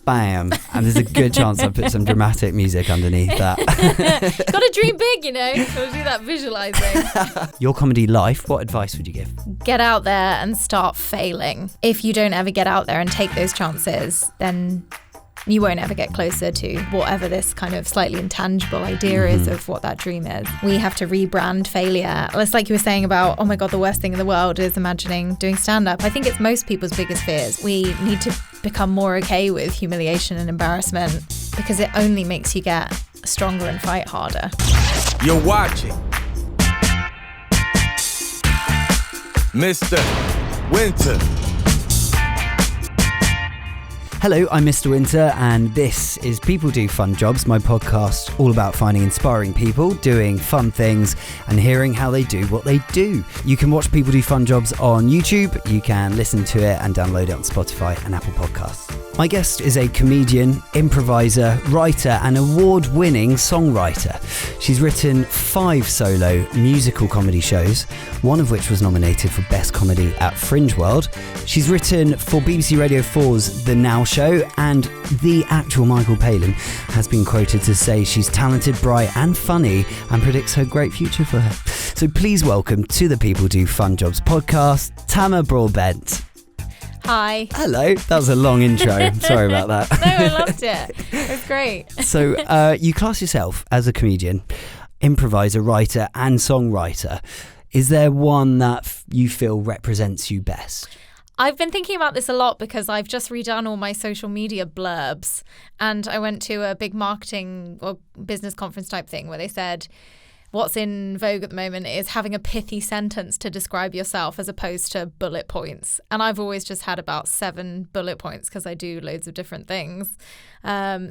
bam, and there's a good chance I put some dramatic music underneath that. Gotta dream big, Gotta do that visualizing. Your comedy life, what advice would you give? Get out there and start failing. If you don't ever get out there and take those chances, then you won't ever get closer to whatever this kind of slightly intangible idea is of what that dream is. We have to rebrand failure. It's like you were saying about, oh my God, the worst thing in the world is imagining doing stand-up. I think it's most people's biggest fears. We need to become more okay with humiliation and embarrassment because it only makes you get stronger and fight harder. You're watching Mr. Winter. Hello, I'm Mr. Winter, and this is People Do Fun Jobs, my podcast all about finding inspiring people, doing fun things, and hearing how they do what they do. You can watch People Do Fun Jobs on YouTube, you can listen to it and download it on Spotify and Apple Podcasts. My guest is a comedian, improviser, writer, and award-winning songwriter. She's written 5 solo musical comedy shows, one of which was nominated for Best Comedy at Fringe World. She's written for BBC Radio 4's The Now Show, and the actual Michael Palin has been quoted to say she's talented, bright, and funny, and predicts her great future for her. So please welcome to the People Do Fun Jobs podcast, Tamar Broadbent. Hi. Hello. That was a long intro. Sorry about that. No, I loved it. It was great. So you class yourself as a comedian, improviser, writer and songwriter. Is there one that you feel represents you best? I've been thinking about this a lot because I've just redone all my social media blurbs, and I went to a big marketing or business conference type thing where they said, what's in vogue at the moment is having a pithy sentence to describe yourself as opposed to bullet points. And I've always just had about 7 bullet points because I do loads of different things. So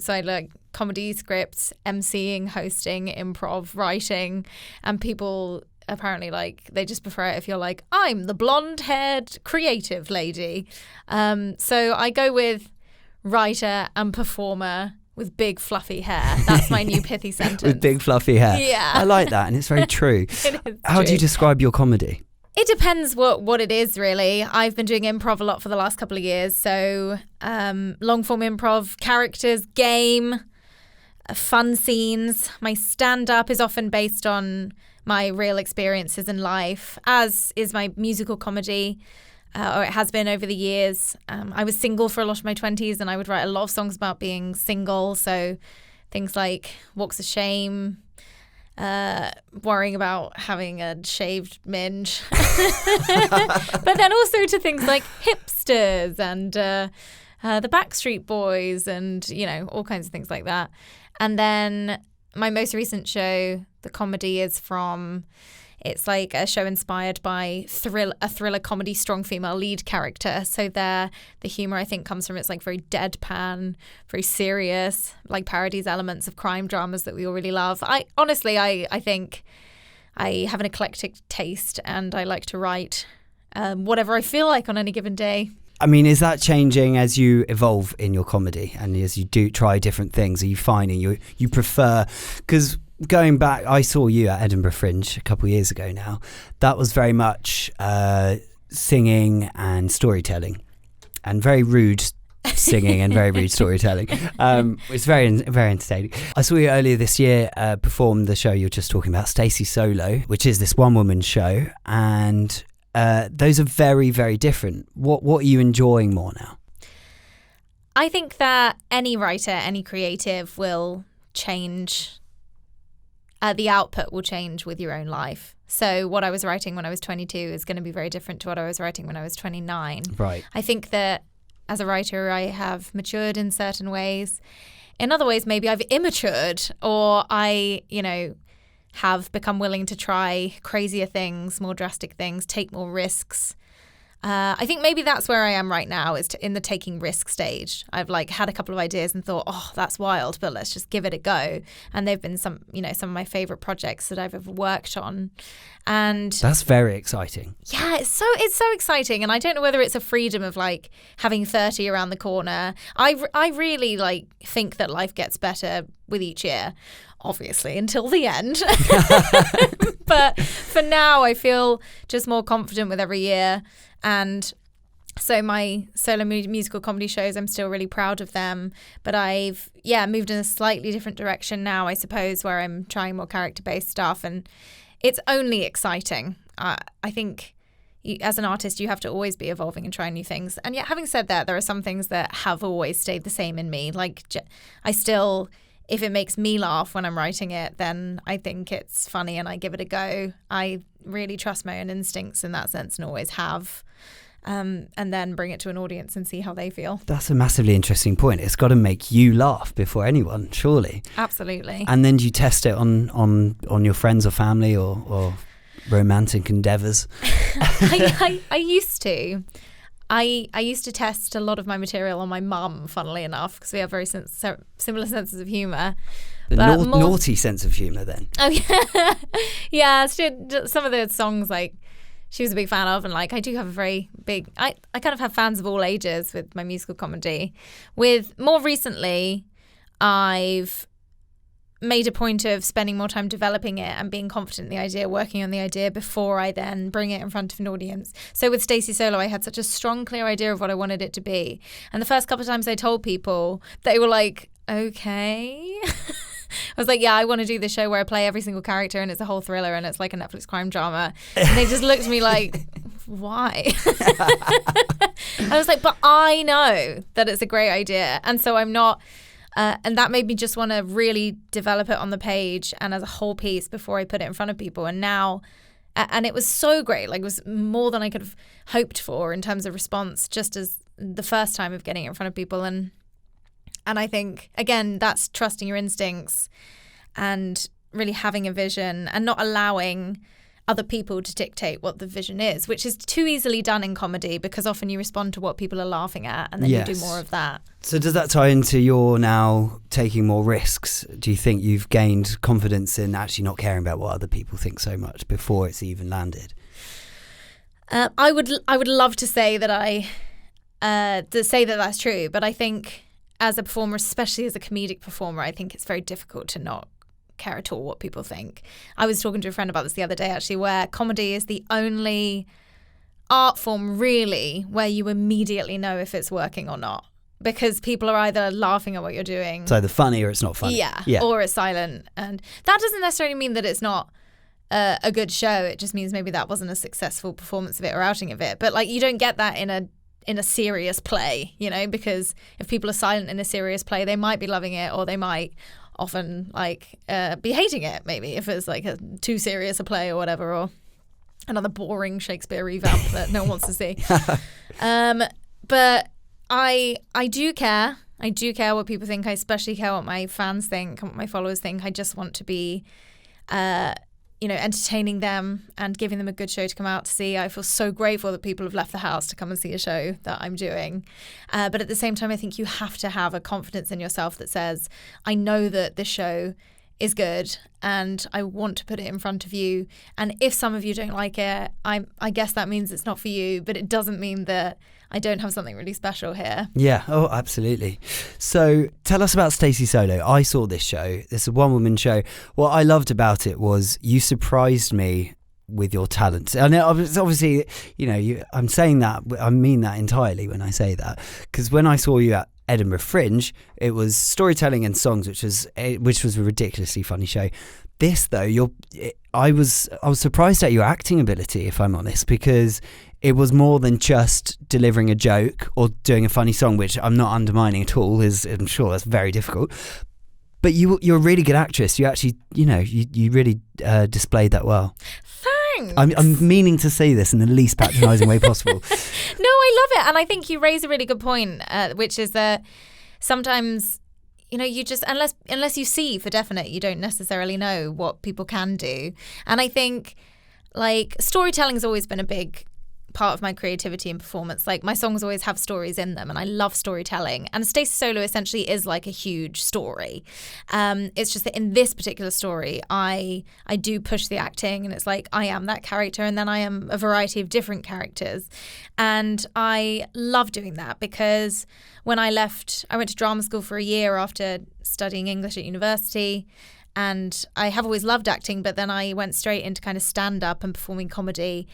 I like comedy, scripts, emceeing, hosting, improv, writing, and people apparently they just prefer it if you're like, I'm the blonde-haired creative lady. So I go with writer and performer with big fluffy hair. That's my new pithy sentence. With big fluffy hair. Yeah. I like that, and it's very true. It is How true. do you describe your comedy? It depends what it is, really. I've been doing improv a lot for the last couple of years. So long-form improv, characters, game, fun scenes. My stand-up is often based on my real experiences in life, as is my musical comedy. Or it has been over the years. I was single for a lot of my 20s, and I would write a lot of songs about being single. So things like Walks of Shame, worrying about having a shaved minge. But then also to things like Hipsters and the Backstreet Boys and, all kinds of things like that. And then my most recent show, the comedy is it's like a show inspired by a thriller comedy, strong female lead character. So the humor, I think, comes from it's like very deadpan, very serious, like parodies elements of crime dramas that we all really love. I think I have an eclectic taste, and I like to write whatever I feel like on any given day. I mean, is that changing as you evolve in your comedy and as you do try different things? Are you finding you prefer, because going back, I saw you at Edinburgh Fringe a couple of years ago now. That was very much singing and storytelling, and very rude singing and very rude storytelling. It's very entertaining. I saw you earlier this year perform the show you're just talking about, Stacey Solo, which is this one-woman show, and those are very, very different. What are you enjoying more now? I think that any writer, any creative will change. The output will change with your own life. So what I was writing when I was 22 is going to be very different to what I was writing when I was 29. Right. I think that as a writer, I have matured in certain ways. In other ways, maybe I've immatured, or I, have become willing to try crazier things, more drastic things, take more risks. I think maybe that's where I am right now, is in the taking risk stage. I've had a couple of ideas and thought, oh, that's wild, but let's just give it a go. And they've been some of my favorite projects that I've ever worked on. And that's very exciting. Yeah, it's so exciting. And I don't know whether it's a freedom of having 30 around the corner. I really think that life gets better with each year, obviously, until the end. But for now, I feel just more confident with every year. And So my solo musical comedy shows, I'm still really proud of them. But I've, moved in a slightly different direction now, I suppose, where I'm trying more character-based stuff. And it's only exciting. I think as an artist, you have to always be evolving and trying new things. And yet, having said that, there are some things that have always stayed the same in me. Like, I still, if it makes me laugh when I'm writing it, then I think it's funny and I give it a go. I really trust my own instincts in that sense and always have. And then bring it to an audience and see how they feel. That's a massively interesting point. It's got to make you laugh before anyone, surely. Absolutely. And then do you test it on your friends or family or romantic endeavours? I used to. I used to test a lot of my material on my mum, funnily enough, because we have very similar senses of humour. Naughty sense of humour then. Oh, yeah. Yeah, some of the songs, like, she was a big fan of, and like I do have a very big I kind of have fans of all ages with my musical comedy. With more recently, I've made a point of spending more time developing it and being confident in the idea, working on the idea before I then bring it in front of an audience. So with Stacey Solo, I had such a strong, clear idea of what I wanted it to be. And the first couple of times I told people, they were like, okay. I was like, yeah, I want to do this show where I play every single character and it's a whole thriller and it's like a Netflix crime drama. And they just looked at me like, why? I was like, but I know that it's a great idea. And so I'm not, and that made me just want to really develop it on the page and as a whole piece before I put it in front of people. And now, and it was so great. Like, it was more than I could have hoped for in terms of response, just as the first time of getting it in front of people. And I think, again, that's trusting your instincts and really having a vision and not allowing other people to dictate what the vision is, which is too easily done in comedy because often you respond to what people are laughing at and then you do more of that. So does that tie into your now taking more risks? Do you think you've gained confidence in actually not caring about what other people think so much before it's even landed? I would love to say that that's true, but I think as a performer, especially as a comedic performer, I think it's very difficult to not care at all what people think. I was talking to a friend about this the other day, actually, where comedy is the only art form, really, where you immediately know if it's working or not. Because people are either laughing at what you're doing. It's either funny or it's not funny. Yeah, or it's silent. And that doesn't necessarily mean that it's not a good show. It just means maybe that wasn't a successful performance of it or outing of it. But like, you don't get that in a serious play, you know, because if people are silent in a serious play, they might be loving it or they might often like be hating it, maybe, if it's like too serious a play or whatever, or another boring Shakespeare revamp that no one wants to see. But I do care. I do care what people think. I especially care what my fans think and what my followers think. I just want to be entertaining them and giving them a good show to come out to see. I feel so grateful that people have left the house to come and see a show that I'm doing. But at the same time, I think you have to have a confidence in yourself that says, I know that this show is good and I want to put it in front of you. And if some of you don't like it, I guess that means it's not for you, but it doesn't mean that I don't have something really special here. Yeah, oh, absolutely. So tell us about Stacey Solo. I saw this show. It's a one-woman show. What I loved about it was you surprised me with your talent. And it's obviously, I'm saying that, I mean that entirely when I say that. Because when I saw you at Edinburgh Fringe, it was storytelling and songs, which was a ridiculously funny show. This, though, I was surprised at your acting ability, if I'm honest, because it was more than just delivering a joke or doing a funny song, which I'm not undermining at all. I'm sure that's very difficult. But you're a really good actress. You actually, you really displayed that well. Thanks. I'm meaning to say this in the least patronising way possible. No, I love it. And I think you raise a really good point, which is that sometimes, you just, unless you see for definite, you don't necessarily know what people can do. And I think, like, storytelling has always been a big part of my creativity and performance. Like, my songs always have stories in them and I love storytelling, and Stacey Solo essentially is like a huge story. It's just that in this particular story I do push the acting, and it's like I am that character and then I am a variety of different characters, and I love doing that because when I went to drama school for a year after studying English at university, and I have always loved acting, but then I went straight into kind of stand-up and performing comedy.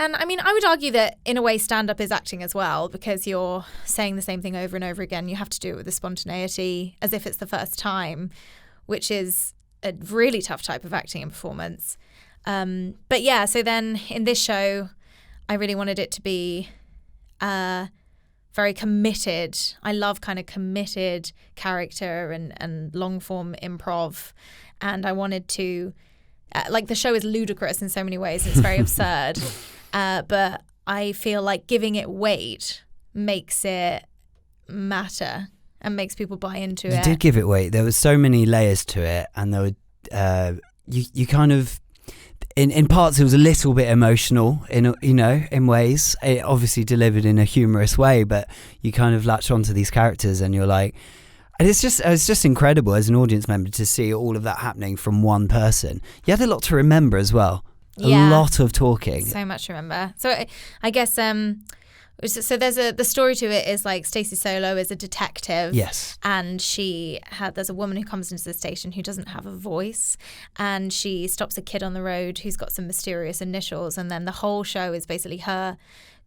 And I mean, I would argue that in a way stand-up is acting as well, because you're saying the same thing over and over again. You have to do it with the spontaneity as if it's the first time, which is a really tough type of acting and performance. But yeah, so then in this show, I really wanted it to be very committed. I love kind of committed character and long-form improv. And I wanted to, like, the show is ludicrous in so many ways. It's very absurd. But I feel like giving it weight makes it matter and makes people buy into it. You did give it weight. There were so many layers to it, and there were you kind of in parts it was a little bit emotional in ways. It obviously delivered in a humorous way, but you kind of latch onto these characters and you're like, and it's just incredible as an audience member to see all of that happening from one person. You had a lot to remember as well. A lot of talking. So much to remember. So I guess so there's the story to it is like Stacey Solo is a detective. Yes. And there's a woman who comes into the station who doesn't have a voice, and she stops a kid on the road who's got some mysterious initials, and then the whole show is basically her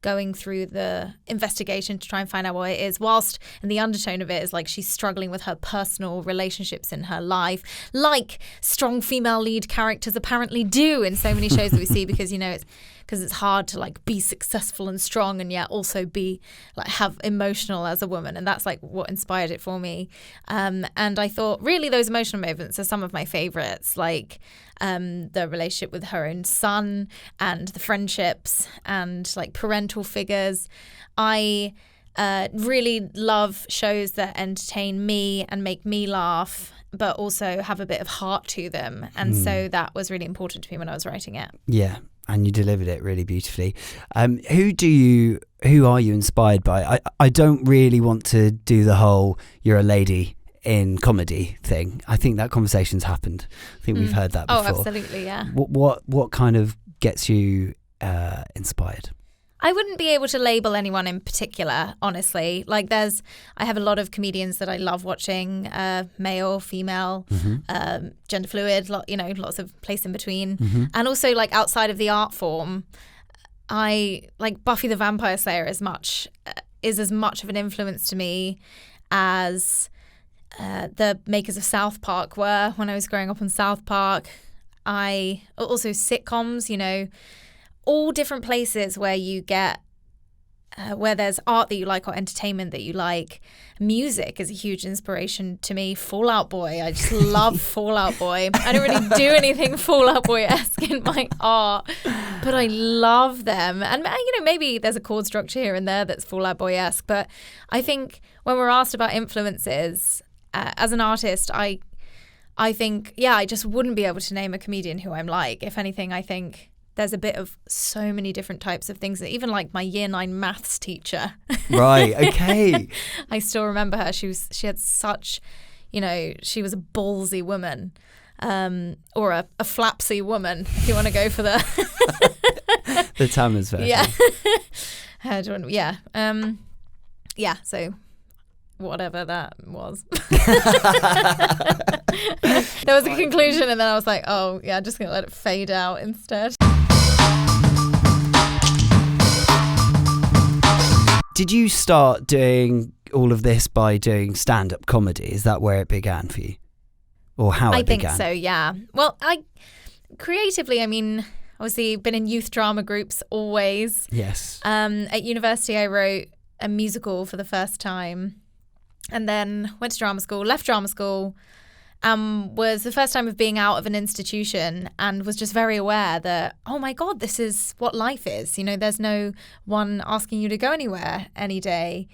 going through the investigation to try and find out what it is, whilst in the undertone of it is like she's struggling with her personal relationships in her life, like strong female lead characters apparently do in so many shows that we see, because it's hard to like be successful and strong and yet also be like have emotional as a woman, and that's like what inspired it for me. And I thought really those emotional moments are some of my favorites, like the relationship with her own son and the friendships and like parental figures. I really love shows that entertain me and make me laugh, but also have a bit of heart to them. And so that was really important to me when I was writing it. Yeah. And you delivered it really beautifully. Who are you inspired by? I don't really want to do the whole "you're a lady in comedy" thing. I think that conversation's happened. I think we've heard that before. Oh, absolutely, yeah. What kind of gets you inspired? I wouldn't be able to label anyone in particular, honestly. Like I have a lot of comedians that I love watching, male, female, gender fluid, lots of place in between. And also like outside of the art form, I like Buffy the Vampire Slayer is as much of an influence to me as the makers of South Park were when I was growing up on South Park. Also sitcoms, all different places where you get where there's art that you like or entertainment that you like. Music is a huge inspiration to me. Fall Out Boy, I just love Fall Out Boy. I don't really do anything Fall Out Boy-esque in my art, but I love them. And maybe there's a chord structure here and there that's Fall Out Boy-esque, but I think when we're asked about influences as an artist, I think I just wouldn't be able to name a comedian who I'm like. If anything, I think there's a bit of so many different types of things that even like my year 9 maths teacher. Right. Okay. I still remember her. She had such, she was a ballsy woman, or a flapsy woman, if you want to go for the the Tamar's version. Yeah. Yeah. So whatever that was. There was a conclusion, and then I was like, oh yeah, just gonna let it fade out instead. Did you start doing all of this by doing stand-up comedy? Is that where it began for you? Or how it began? I think so, yeah. Well, creatively, obviously been in youth drama groups always. Yes. At university, I wrote a musical for the first time, and then went to drama school, left drama school, was the first time of being out of an institution, and was just very aware that, oh my God, this is what life is. There's no one asking you to go anywhere any day.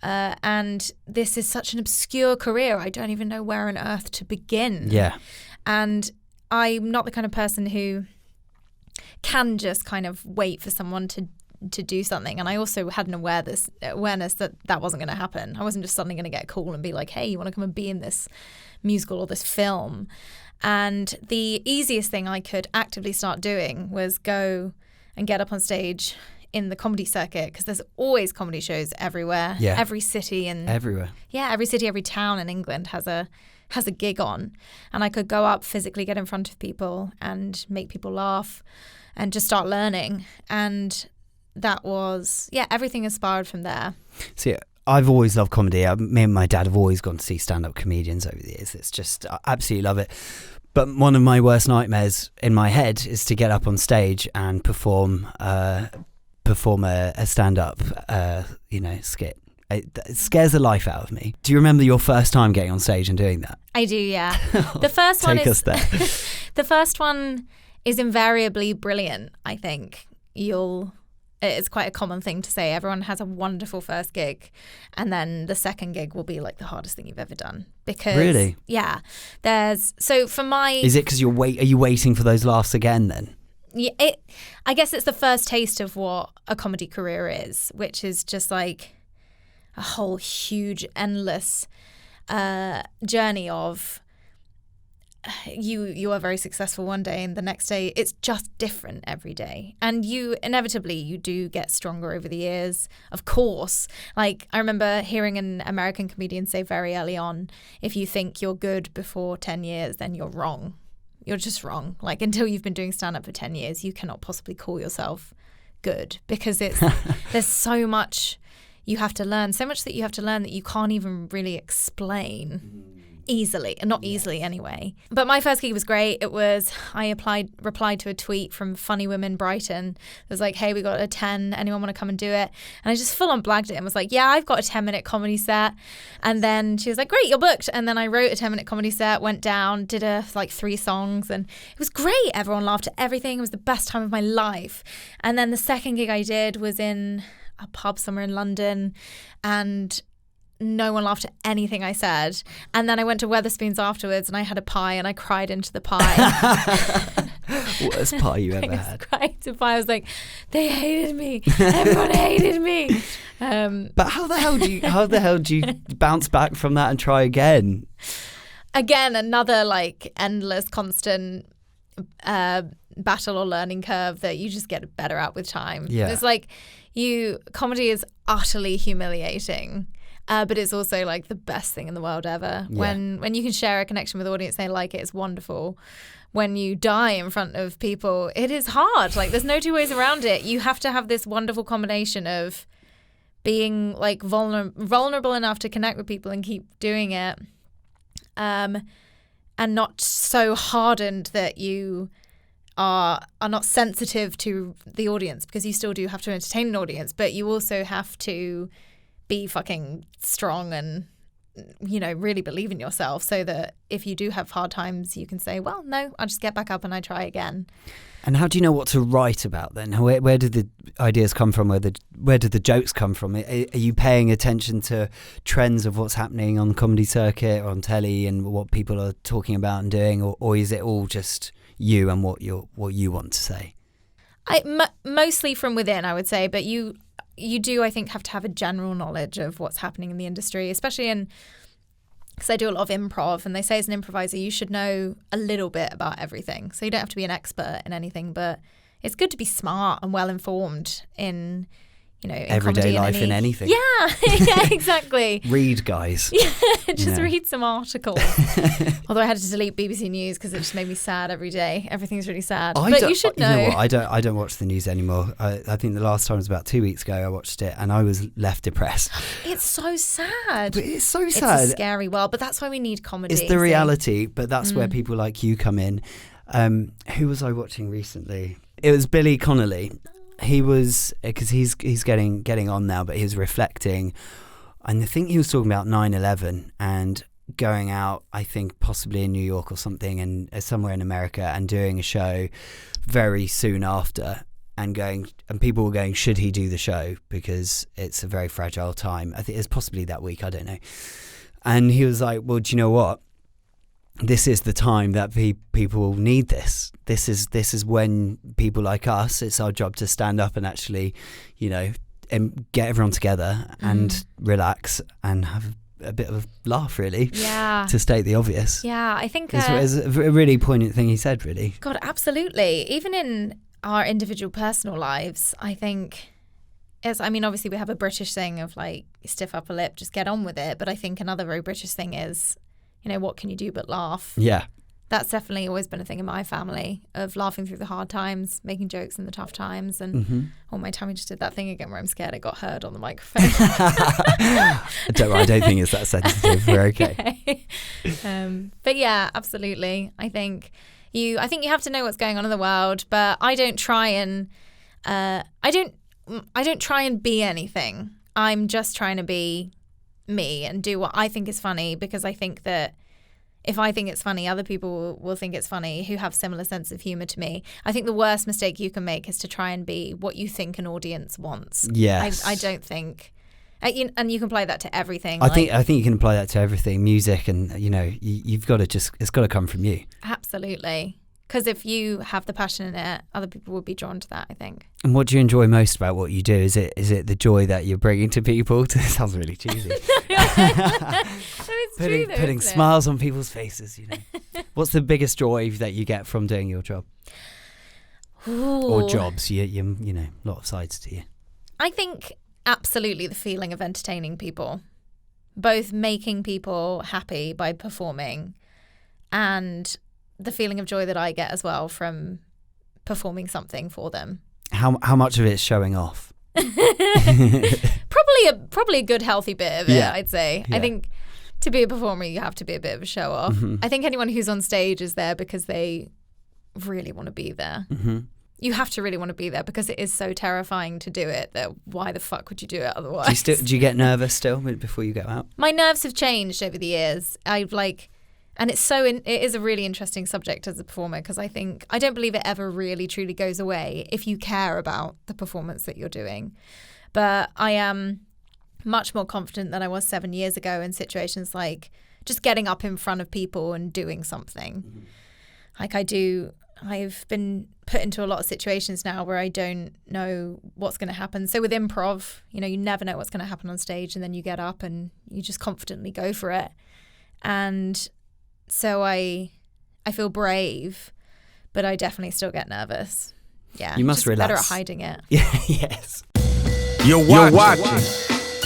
And this is such an obscure career. I don't even know where on earth to begin. Yeah. And I'm not the kind of person who can just kind of wait for someone to do something. And I also had an awareness that wasn't going to happen. I wasn't just suddenly going to get a call and be like, hey, you want to come and be in this musical or this film? And the easiest thing I could actively start doing was go and get up on stage in the comedy circuit, because there's always comedy shows everywhere. Yeah. Every city and everywhere. Yeah, every city, every town in England has has a gig on, and I could go up, physically get in front of people and make people laugh and just start learning. And that was, everything inspired from there. See, I've always loved comedy. Me and my dad have always gone to see stand-up comedians over the years. It's just, I absolutely love it. But one of my worst nightmares in my head is to get up on stage and perform a stand-up, skit. It scares the life out of me. Do you remember your first time getting on stage and doing that? I do, yeah. The first one Take us there. The first one is invariably brilliant, I think. It's quite a common thing to say. Everyone has a wonderful first gig, and then the second gig will be like the hardest thing you've ever done. Because really? Yeah. Is it because are you waiting for those laughs again then? Yeah, I guess it's the first taste of what a comedy career is, which is just like a whole huge, endless journey of you are very successful one day and the next day it's just different every day. And you do get stronger over the years, of course. Like, I remember hearing an American comedian say very early on, if you think you're good before 10 years, then you're wrong. You're just wrong. Like, until you've been doing stand-up for 10 years, you cannot possibly call yourself good, because there's so much you have to learn, that you can't even really explain easily, and not easily anyway. But my first gig was great. I replied to a tweet from Funny Women Brighton. It was like, hey, we got a 10, anyone want to come and do it? And I just full on blagged it and was like, yeah, I've got a 10-minute comedy set. And then she was like, great, you're booked. And then I wrote a 10-minute comedy set, went down, did 3 songs, and it was great. Everyone laughed at everything. It was the best time of my life. And then the second gig I did was in a pub somewhere in London, and no one laughed at anything I said. And then I went to Wetherspoons afterwards, and I had a pie, and I cried into the pie. Worst pie you ever had. I cried into pie. I was like, they hated me. Everyone hated me. But how the hell do you bounce back from that and try again? Again, another endless, constant battle or learning curve that you just get better at with time. Yeah. It's like comedy is utterly humiliating. But it's also the best thing in the world ever. Yeah. When you can share a connection with the audience, they like it, it's wonderful. When you die in front of people, it is hard. There's no two ways around it. You have to have this wonderful combination of being vulnerable enough to connect with people and keep doing it, and not so hardened that you are not sensitive to the audience, because you still do have to entertain an audience, but you also have to be fucking strong and really believe in yourself, so that if you do have hard times, you can say, well, no, I'll just get back up and I try again. And how do you know what to write about then? Where did the ideas come from? Where did the jokes come from? Are you paying attention to trends of what's happening on the comedy circuit or on telly and what people are talking about and doing, or is it all just you and what you want to say? Mostly from within, I would say, but you do, I think, have to have a general knowledge of what's happening in the industry, especially because I do a lot of improv, and they say as an improviser you should know a little bit about everything. So you don't have to be an expert in anything, but it's good to be smart and well informed in in everyday life, in anything. Yeah, yeah, exactly. Read, guys. Yeah, just read some articles. Although I had to delete BBC News because it just made me sad every day. Everything's really sad. But you should know. You know what? I don't watch the news anymore. I think the last time was about 2 weeks ago I watched it, and I was left depressed. It's so sad. But it's so sad. It's a scary world, but that's why we need comedy. It's the reality, but that's where people like you come in. Who was I watching recently? It was Billy Connolly. He was, because he's getting on now, but he was reflecting, and I think he was talking about 9/11 and going out, I think possibly in New York or something, and somewhere in America, and doing a show very soon after, and people were going, should he do the show, because it's a very fragile time. I think it's possibly that week, I don't know. And he was like, well, do you know what? This is the time that people need this. This is when people like us, it's our job to stand up and actually, get everyone together and relax and have a bit of a laugh, really. Yeah. To state the obvious. Yeah, I think it's a really poignant thing he said, really. God, absolutely. Even in our individual personal lives, I think obviously we have a British thing of stiff upper lip, just get on with it. But I think another very British thing is, what can you do but laugh? Yeah. That's definitely always been a thing in my family, of laughing through the hard times, making jokes in the tough times. And my tummy just did that thing again where I'm scared it got heard on the microphone. Don't worry, I don't think it's that sensitive. We're okay. But yeah, absolutely. I think you have to know what's going on in the world, but I don't try and be anything. I'm just trying to be me and do what I think is funny, because I think that if I think it's funny, other people will think it's funny who have similar sense of humor to me. I think the worst mistake you can make is to try and be what you think an audience wants. Yes. I don't think, and you can apply that to everything. I think you can apply that to everything, music, and you've got to it's got to come from you. Absolutely. Because if you have the passion in it, other people will be drawn to that, I think. And what do you enjoy most about what you do? Is it the joy that you're bringing to people? It sounds really cheesy. Putting smiles on people's faces, What's the biggest joy that you get from doing your job? Ooh. Or jobs? You a lot of sides to you. I think absolutely the feeling of entertaining people, both making people happy by performing, and the feeling of joy that I get as well from performing something for them. How much of it is showing off? Probably a good healthy bit of it, I'd say. Yeah. I think to be a performer, you have to be a bit of a show off. I think anyone who's on stage is there because they really want to be there. You have to really want to be there, because it is so terrifying to do it that why the fuck would you do it otherwise? Do you get nervous still before you go out? My nerves have changed over the years. And it is a really interesting subject as a performer, because I don't believe it ever really truly goes away if you care about the performance that you're doing. But I am much more confident than I was 7 years ago in situations like just getting up in front of people and doing something. I've been put into a lot of situations now where I don't know what's going to happen. So with improv, you never know what's going to happen on stage, and then you get up and you just confidently go for it. And so I feel brave, but I definitely still get nervous. Yeah, you must relax. Better at hiding it. Yes. You're watching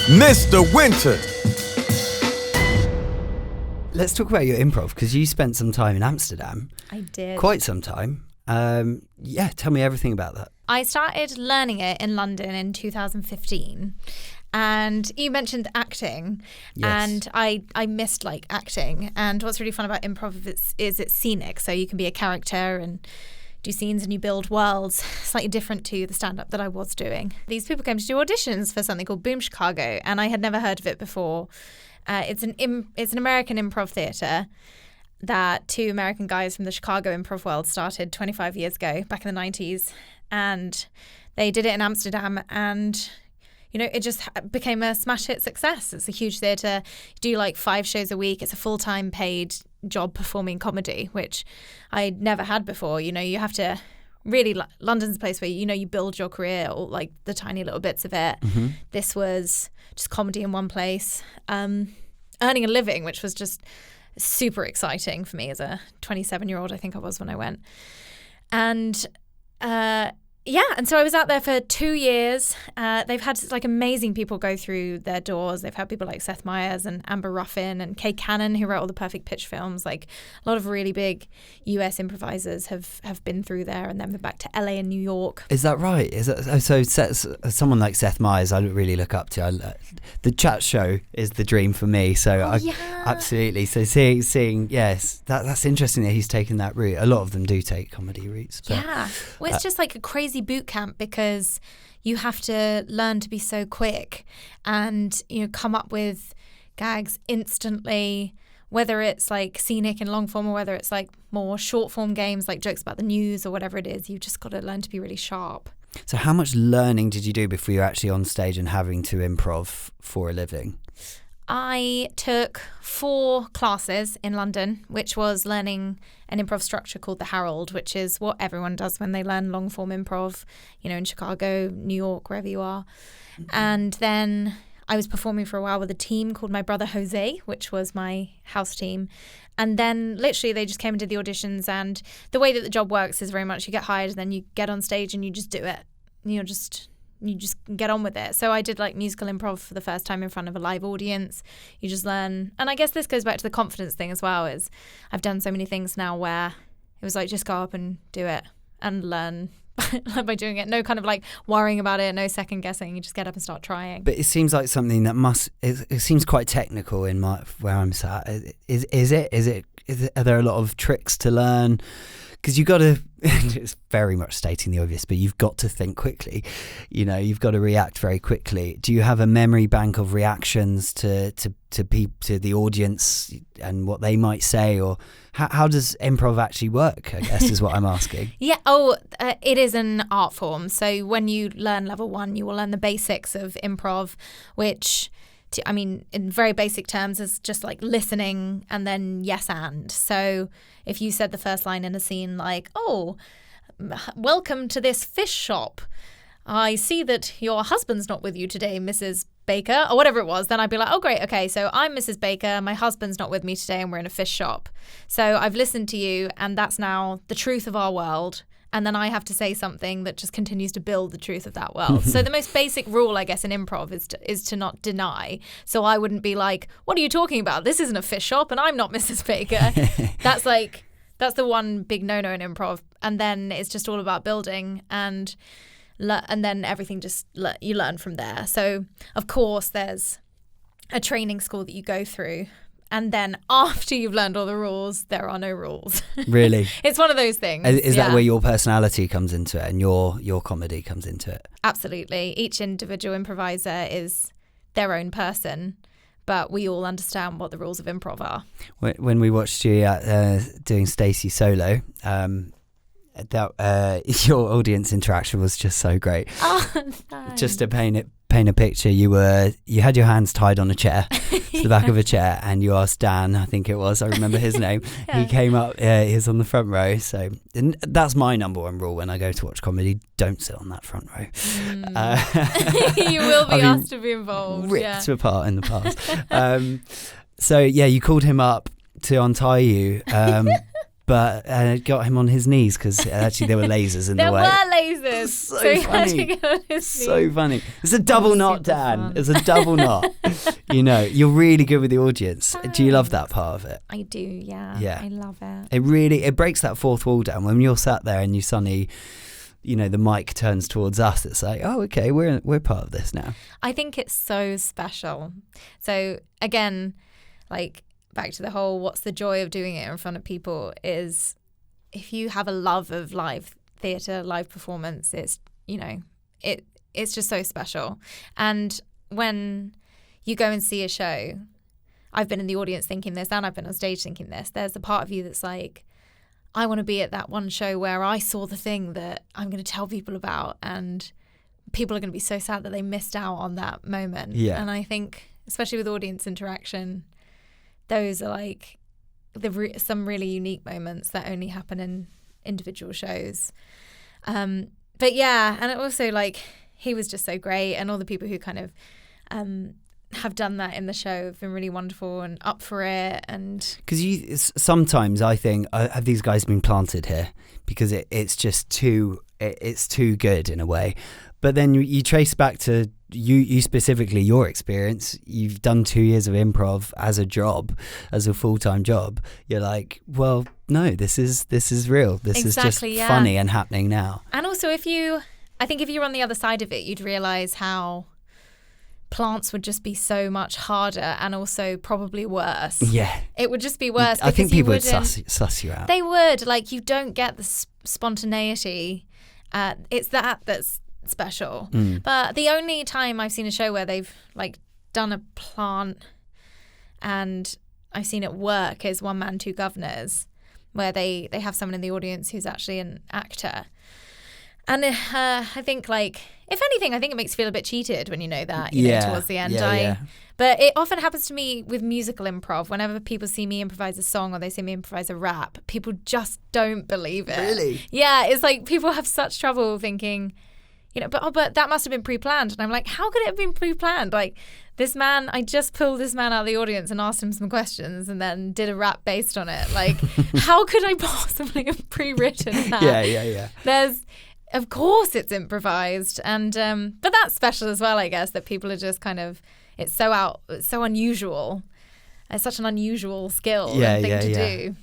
Mr. Winter. Let's talk about your improv, because you spent some time in Amsterdam. I did. Quite some time. Tell me everything about that. I started learning it in London in 2015. And you mentioned acting, and I missed acting. And what's really fun about improv is it's scenic, so you can be a character and do scenes and you build worlds, slightly different to the stand-up that I was doing. These people came to do auditions for something called Boom Chicago, and I had never heard of it before. It's an American improv theatre that two American guys from the Chicago improv world started 25 years ago, back in the 90s, and they did it in Amsterdam, and it just became a smash hit success. It's a huge theatre. You do 5 shows a week. It's a full-time paid job performing comedy, which I'd never had before. You have to really, London's a place where, you build your career, or the tiny little bits of it. This was just comedy in one place, earning a living, which was just super exciting for me as a 27-year-old, I think I was when I went. And and so I was out there for 2 years. They've had amazing people go through their doors. They've had people like Seth Meyers and Amber Ruffin and Kay Cannon, who wrote all the Perfect Pitch films. A lot of really big US improvisers have been through there, and then been back to LA and New York. Is that right? So someone like Seth Meyers I really look up to. The chat show is the dream for me. So absolutely. So seeing yes, that's interesting that he's taken that route. A lot of them do take comedy routes. But, well, it's just a crazy boot camp, because you have to learn to be so quick and come up with gags instantly, whether it's scenic and long form, or whether it's more short form games like jokes about the news or whatever it is. You've just got to learn to be really sharp. So how much learning did you do before you're actually on stage and having to improv for a living? I took 4 classes in London, which was learning an improv structure called the Herald, which is what everyone does when they learn long form improv, in Chicago, New York, wherever you are. And then I was performing for a while with a team called My Brother Jose, which was my house team. And then literally they just came and did the auditions. And the way that the job works is very much you get hired and then you get on stage and you just do it. you just get on with it. So I did like musical improv for the first time in front of a live audience. You just learn. And I guess this goes back to the confidence thing as well, is I've done so many things now where it was like, just go up and do it and learn by doing it. No kind of like worrying about it, no second guessing. You just get up and start trying. But it seems like something that it seems quite technical in where I'm sat. Is it? Are there a lot of tricks to learn? Because you've got to, it's very much stating the obvious, but you've got to think quickly. You've got to react very quickly. Do you have a memory bank of reactions to the audience and what they might say, or how does improv actually work, I guess is what I'm asking. Yeah. It is an art form. So when you learn level 1, you will learn the basics of improv, which, in very basic terms, is just like listening and then yes and. So if you said the first line in a scene like, "Oh, welcome to this fish shop. I see that your husband's not with you today, Mrs. Baker," or whatever it was, then I'd be like, "Oh, great. Okay, so I'm Mrs. Baker. My husband's not with me today and we're in a fish shop. So I've listened to you and that's now the truth of our world." And then I have to say something that just continues to build the truth of that world. So the most basic rule, I guess, in improv is to not deny. So I wouldn't be like, "What are you talking about? This isn't a fish shop and I'm not Mrs. Baker." That's the one big no-no in improv. And then it's just all about building and then everything you learn from there. So, of course, there's a training school that you go through. And then after you've learned all the rules, there are no rules. Really? It's one of those things. Is that where your personality comes into it and your comedy comes into it? Absolutely. Each individual improviser is their own person, but we all understand what the rules of improv are. When we watched you doing Stacey solo, your audience interaction was just so great. Oh, thanks. Just to paint a picture, you had your hands tied on a chair, to the back of a chair, and you asked Dan, I think it was, I remember his name. Yeah. He came up, he was on the front row. So that's my number one rule when I go to watch comedy: don't sit on that front row. You will be asked to be involved. Ripped apart in the past. So yeah, you called him up to untie you. But got him on his knees because actually there were lasers in the way. There were lasers. So he had to get on his knees. So funny. It's a double knot, Dan. Fun. It's a double knot. You're really good with the audience. Thanks. Do you love that part of it? I do, yeah. I love it. It breaks that fourth wall down. When you're sat there and you suddenly, the mic turns towards us, it's like, oh, okay, we're part of this now. I think it's so special. So again, back to the whole what's the joy of doing it in front of people is if you have a love of live theatre, live performance, it's just so special. And when you go and see a show, I've been in the audience thinking this and I've been on stage thinking this, there's a part of you that's like, I want to be at that one show where I saw the thing that I'm going to tell people about, and people are going to be so sad that they missed out on that moment. Yeah. And I think, especially with audience interaction, those are some really unique moments that only happen in individual shows. But yeah, and it also he was just so great, and all the people who kind of have done that in the show have been really wonderful and up for it. And because sometimes I think, have these guys been planted here because it's just too good in a way. But then you trace back to you specifically, your experience. You've done 2 years of improv as a job, as a full-time job. You're like, well, no, this is real. This exactly, is just funny and happening now. And also, I think if you're on the other side of it, you'd realise how plants would just be so much harder and also probably worse. Yeah. It would just be worse. I think people would suss you out. They would. You don't get the spontaneity. It's that's special. But the only time I've seen a show where they've done a plant and I've seen it work is One Man, Two Governors, where they have someone in the audience who's actually an actor. And I think if anything, I think it makes you feel a bit cheated when you know that, towards the end. But it often happens to me with musical improv. Whenever people see me improvise a song or they see me improvise a rap, people just don't believe it. Really? Yeah, it's people have such trouble thinking, but that must have been pre-planned. And I'm like, how could it have been pre-planned? This man, I just pulled this man out of the audience and asked him some questions and then did a rap based on it. How could I possibly have pre-written that? Yeah. Of course it's improvised. And but that's special as well, I guess, that people are just kind of, it's so unusual. It's such an unusual skill and thing to do.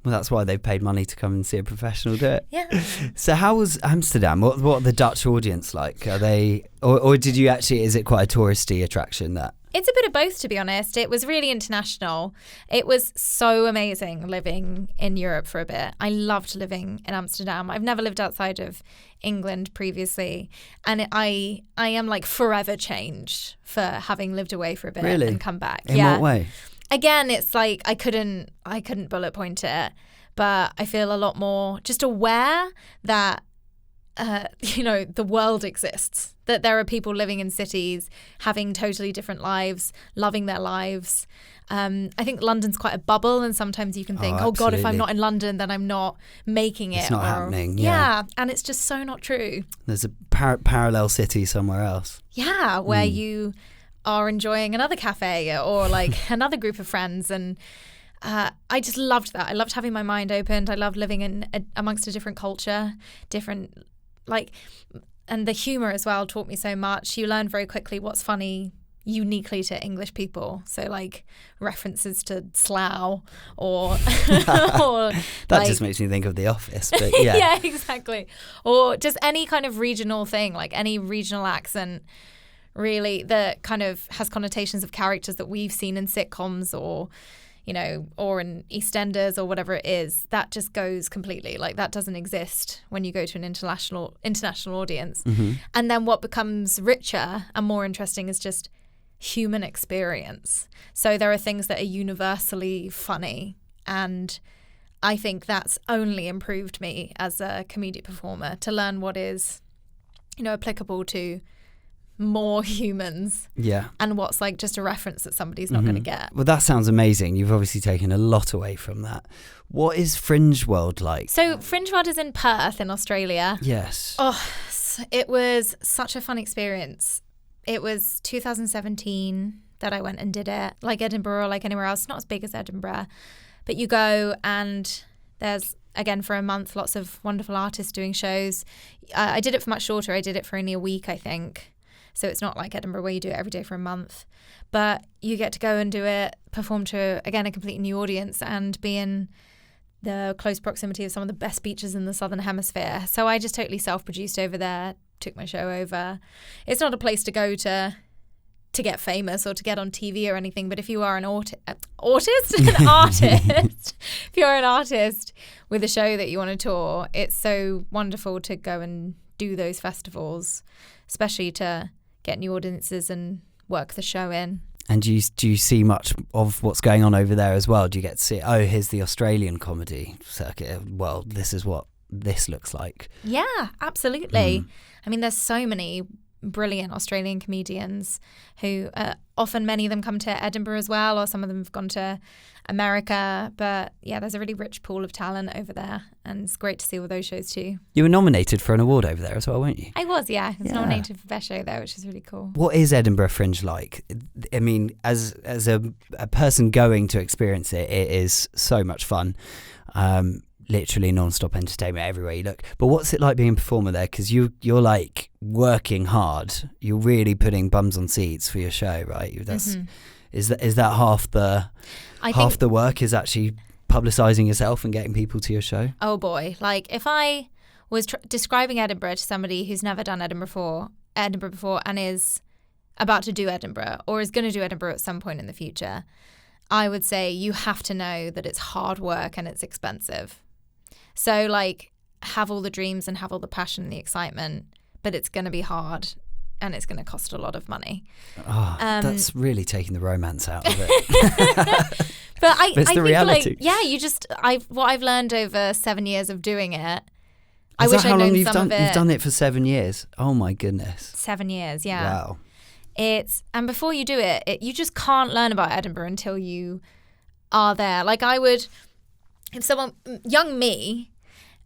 Well, that's why they've paid money to come and see a professional do it. Yeah. So how was Amsterdam? What are the Dutch audience like? Are they, or did you actually, is it quite a touristy attraction that? It's a bit of both, to be honest. It was really international. It was so amazing living in Europe for a bit. I loved living in Amsterdam. I've never lived outside of England previously. And I am like forever changed for having lived away for a bit and come back. In what way? Again, it's like I couldn't bullet point it, but I feel a lot more just aware that the world exists, that there are people living in cities, having totally different lives, loving their lives. I think London's quite a bubble, and sometimes you can think, oh God, if I'm not in London, then I'm not making it. It's not happening. Yeah, and it's just so not true. There's a parallel city somewhere else. Yeah, where you are enjoying another cafe or like another group of friends, and I just loved that. I loved having my mind opened. I loved living amongst a different culture, and the humor as well taught me so much. You learn very quickly what's funny uniquely to English people. So like references to slough or that just makes me think of The Office, but yeah. Yeah, exactly. Or just any kind of regional thing, like any regional accent, really, that kind of has connotations of characters that we've seen in sitcoms or in EastEnders or whatever it is. That just goes completely, like that doesn't exist when you go to an international audience. Mm-hmm. And then what becomes richer and more interesting is just human experience. So there are things that are universally funny, and I think that's only improved me as a comedic performer, to learn what is, applicable to more humans, and what's like just a reference that somebody's not going to get. Well, that sounds amazing. You've obviously taken a lot away from that. What is Fringe World like? So Fringe World is in Perth in Australia. Yes. Oh, it was such a fun experience. It was 2017 that I went and did it. Like Edinburgh or like anywhere else, not as big as Edinburgh, but you go and there's, again, for a month, lots of wonderful artists doing shows. I did it for much shorter. I did it for only a week, I think. So it's not like Edinburgh where you do it every day for a month. But you get to go and do it, perform to, again, a completely new audience, and be in the close proximity of some of the best beaches in the Southern Hemisphere. So I just totally self-produced over there, took my show over. It's not a place to go to get famous or to get on TV or anything, but if you are an artist, if you're an artist with a show that you want to tour, it's so wonderful to go and do those festivals, especially to get new audiences and work the show in. And do you see much of what's going on over there as well? Do you get to see, here's the Australian comedy circuit, well, this is what this looks like? Yeah, absolutely. I mean, there's so many brilliant Australian comedians who often, many of them come to Edinburgh as well, or some of them have gone to America. But yeah, there's a really rich pool of talent over there, and it's great to see all those shows too. You were nominated for an award over there as well, weren't you? I was, yeah. I was nominated for Best Show there, which is really cool. What is Edinburgh Fringe like? I mean, as a person going to experience it, it is so much fun. Literally non-stop entertainment everywhere you look. But what's it like being a performer there? Because you're like working hard. You're really putting bums on seats for your show, right? Is that half the work is actually publicising yourself and getting people to your show? Oh boy! Like if I was describing Edinburgh to somebody who's never done Edinburgh before and is about to do Edinburgh or is going to do Edinburgh at some point in the future, I would say you have to know that it's hard work and it's expensive. So, like, have all the dreams and have all the passion and the excitement, but it's going to be hard and it's going to cost a lot of money. That's really taking the romance out of it. But I it's the think, reality. what I've learned over 7 years of doing it, I wish I'd known some of it. You've done it for 7 years? Oh, my goodness. 7 years, yeah. Wow. And before you do it, you just can't learn about Edinburgh until you are there. Like I would... If someone, young me,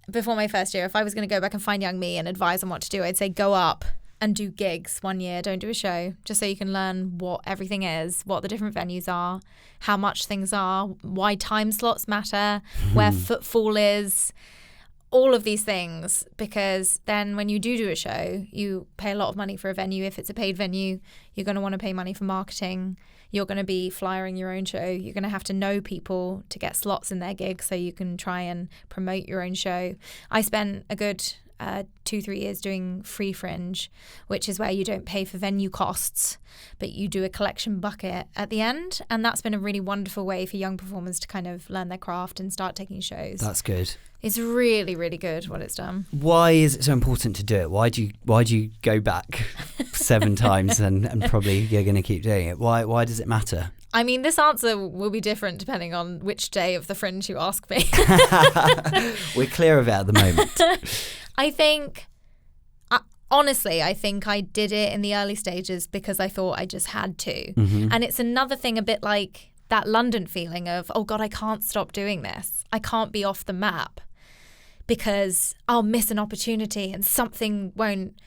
before my first year, if I was going to go back and find young me and advise on what to do, I'd say go up and do gigs 1 year. Don't do a show, just so you can learn what everything is, what the different venues are, how much things are, why time slots matter, where footfall is, all of these things, because then when you do a show, you pay a lot of money for a venue. If it's a paid venue, you're going to want to pay money for marketing. You're going to be flyering your own show. You're going to have to know people to get slots in their gigs so you can try and promote your own show. I spent a good 2-3 years doing free fringe, which is where you don't pay for venue costs, but you do a collection bucket at the end. And that's been a really wonderful way for young performers to kind of learn their craft and start taking shows. That's good. It's really, really good what it's done. Why is it so important to do it? Why do you go back 7 times and probably you're going to keep doing it? Why does it matter? I mean, this answer will be different depending on which day of the fringe you ask me. We're clear of it at the moment. I think, honestly, I think I did it in the early stages because I thought I just had to. Mm-hmm. And it's another thing a bit like that London feeling of, oh God, I can't stop doing this. I can't be off the map because I'll miss an opportunity and something won't,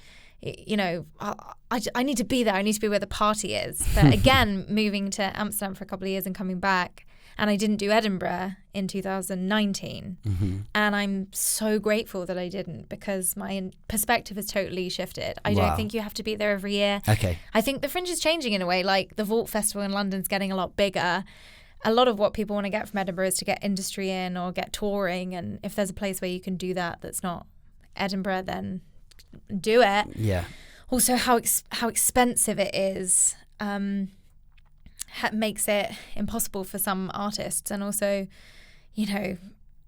I need to be there. I need to be where the party is. But again, moving to Amsterdam for a couple of years and coming back, and I didn't do Edinburgh in 2019. Mm-hmm. And I'm so grateful that I didn't, because my perspective has totally shifted. I don't think you have to be there every year. Okay. I think the fringe is changing in a way. Like the Vault Festival in London's getting a lot bigger. A lot of what people want to get from Edinburgh is to get industry in or get touring. And if there's a place where you can do that that's not Edinburgh, then do it. Yeah. Also, how expensive it is makes it impossible for some artists. And also,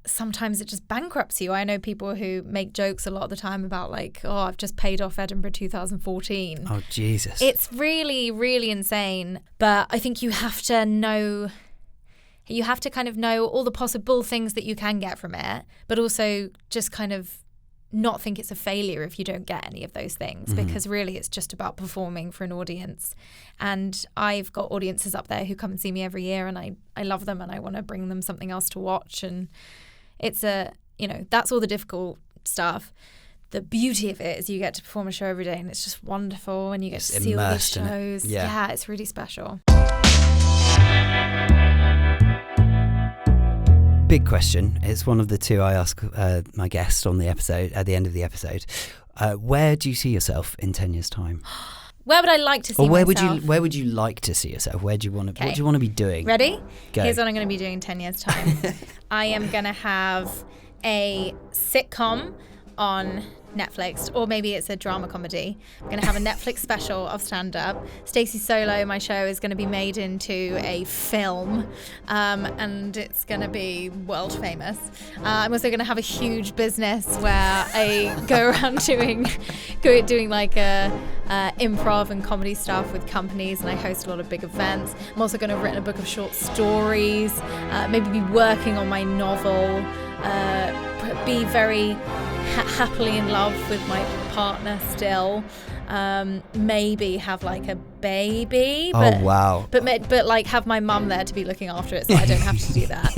sometimes it just bankrupts you. I know people who make jokes a lot of the time about like, oh, I've just paid off Edinburgh 2014. Oh, Jesus. It's really, really insane. But I think you have to kind of know all the possible things that you can get from it, but also just kind of not think it's a failure if you don't get any of those things, because really it's just about performing for an audience. And I've got audiences up there who come and see me every year, and I love them, and I want to bring them something else to watch. And it's that's all the difficult stuff. The beauty of it is you get to perform a show every day, and it's just wonderful, and you get to see all these shows. Yeah, it's really special. Big question. It's one of the two I ask my guest on the episode at the end of the episode. Where do you see yourself in 10 years' time? Where would I like to see myself? Where would you like to see yourself? Where do you want to? What do you want to be doing? Ready? Go. Here's what I'm going to be doing in 10 years' time. I am going to have a sitcom on Netflix, or maybe it's a drama comedy. I'm going to have a Netflix special of stand-up. Stacey Solo, my show, is going to be made into a film, and it's going to be world famous. I'm also going to have a huge business where I go around doing like improv and comedy stuff with companies, and I host a lot of big events. I'm also going to have written a book of short stories, maybe be working on my novel, be very happily in love with my partner still, maybe have like a baby, but, oh wow, but like have my mum there to be looking after it, so I don't have to do that.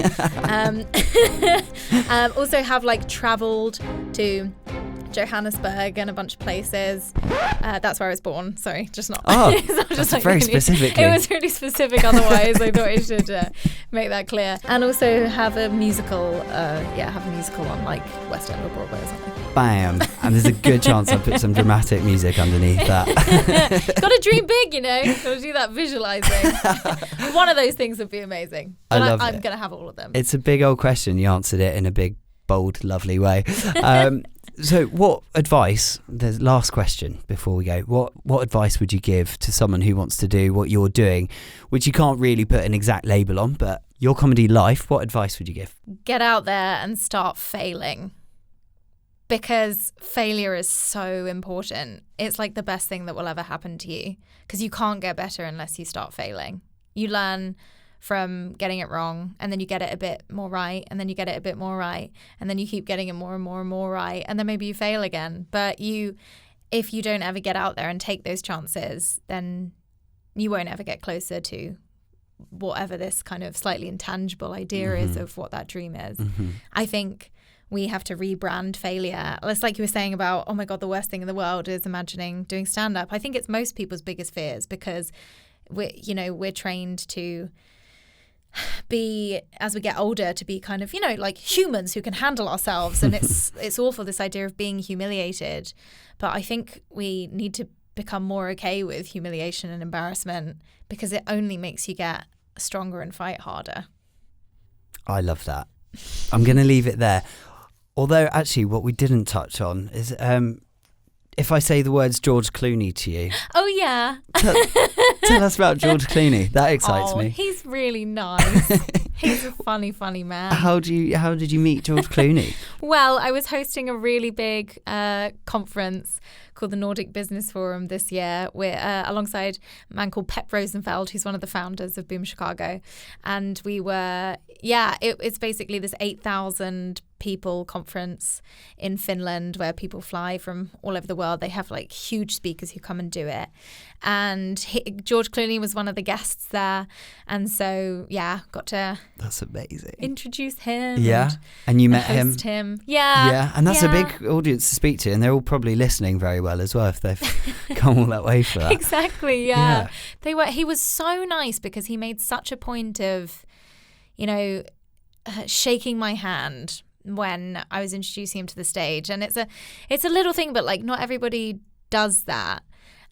Also have like traveled to Johannesburg and a bunch of places. That's where I was born. Sorry, just not. Oh, not that's like very specific. It was really specific. Otherwise, I thought I should make that clear. And also have a musical. Have a musical on like West End or Broadway or something. Bam! And there's a good chance I'll put some dramatic music underneath that. Got to dream big, Got to do that visualizing. One of those things would be amazing. But I'm going to have all of them. It's a big old question. You answered it in a big, bold, lovely way. So what advice, the last question before we go, what advice would you give to someone who wants to do what you're doing, which you can't really put an exact label on, but your comedy life, what advice would you give? Get out there and start failing, because failure is so important. It's like the best thing that will ever happen to you, because you can't get better unless you start failing. You learn from getting it wrong, and then you get it a bit more right, and then you get it a bit more right, and then you keep getting it more and more and more right, and then maybe you fail again. But if you don't ever get out there and take those chances, then you won't ever get closer to whatever this kind of slightly intangible idea is of what that dream is. I think we have to rebrand failure. It's like you were saying about, oh my God, the worst thing in the world is imagining doing stand-up. I think it's most people's biggest fears, because we're trained to be, as we get older, to be kind of, you know, like humans who can handle ourselves. And it's awful, this idea of being humiliated. But I think we need to become more okay with humiliation and embarrassment, because it only makes you get stronger and fight harder. I love that. I'm going to leave it there. Although, actually, what we didn't touch on is if I say the words George Clooney to you. Oh, yeah. Tell us about George Clooney. That excites me. He's really nice. He's a funny, funny man. How did you meet George Clooney? Well, I was hosting a really big conference called the Nordic Business Forum this year, alongside a man called Pep Rosenfeld, who's one of the founders of Boom Chicago. And we were, it's basically this 8,000 people conference in Finland where people fly from all over the world. They have like huge speakers who come and do it. And George Clooney was one of the guests there. And so, got to That's amazing. Introduce him. Yeah. And you met him. Yeah. Yeah. And that's a big audience to speak to. And they're all probably listening very well as well if they've come all that way for that. Exactly. Yeah. He was so nice because he made such a point of, shaking my hand when I was introducing him to the stage. And it's a little thing, but like not everybody does that.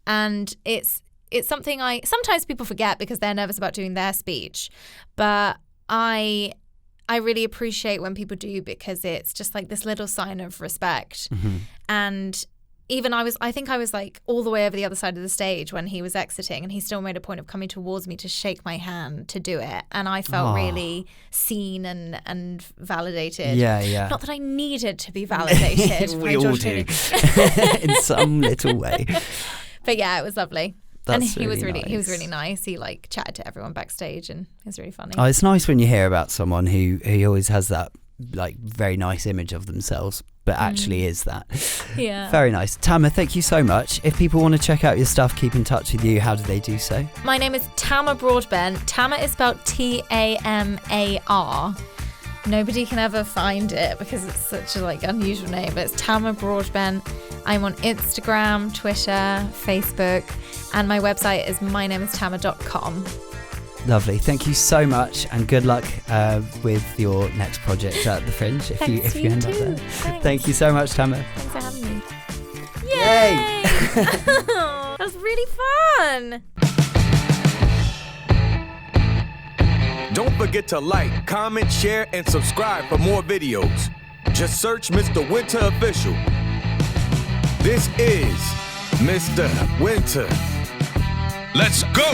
And it's something sometimes people forget because they're nervous about doing their speech. But I really appreciate when people do, because it's just like this little sign of respect. Mm-hmm. And even I think I was like all the way over the other side of the stage when he was exiting, and he still made a point of coming towards me to shake my hand to do it. And I felt really seen and validated. Yeah. Not that I needed to be validated. We all do. In some little way. But yeah, it was lovely. That's and he was really nice. He like chatted to everyone backstage, and it was really funny. Oh, it's nice when you hear about someone who always has that like very nice image of themselves, but actually is that. Yeah. Very nice. Tamar, thank you so much. If people want to check out your stuff, keep in touch with you, how do they do so? My name is Tamar Broadbent. Tamar is spelled Tamar. Nobody can ever find it because it's such a like unusual name, but it's Tamar Broadbent. I'm on Instagram, Twitter, Facebook, and my website is mynamestamar.com. Lovely. Thank you so much, and good luck with your next project at the Fringe if you end up there. Thanks. Thank you so much, Tamar. Thanks for having me. Yay! That was really fun. Don't forget to like, comment, share, and subscribe for more videos. Just search Mr. Winter Official. This is Mr. Winter. Let's go!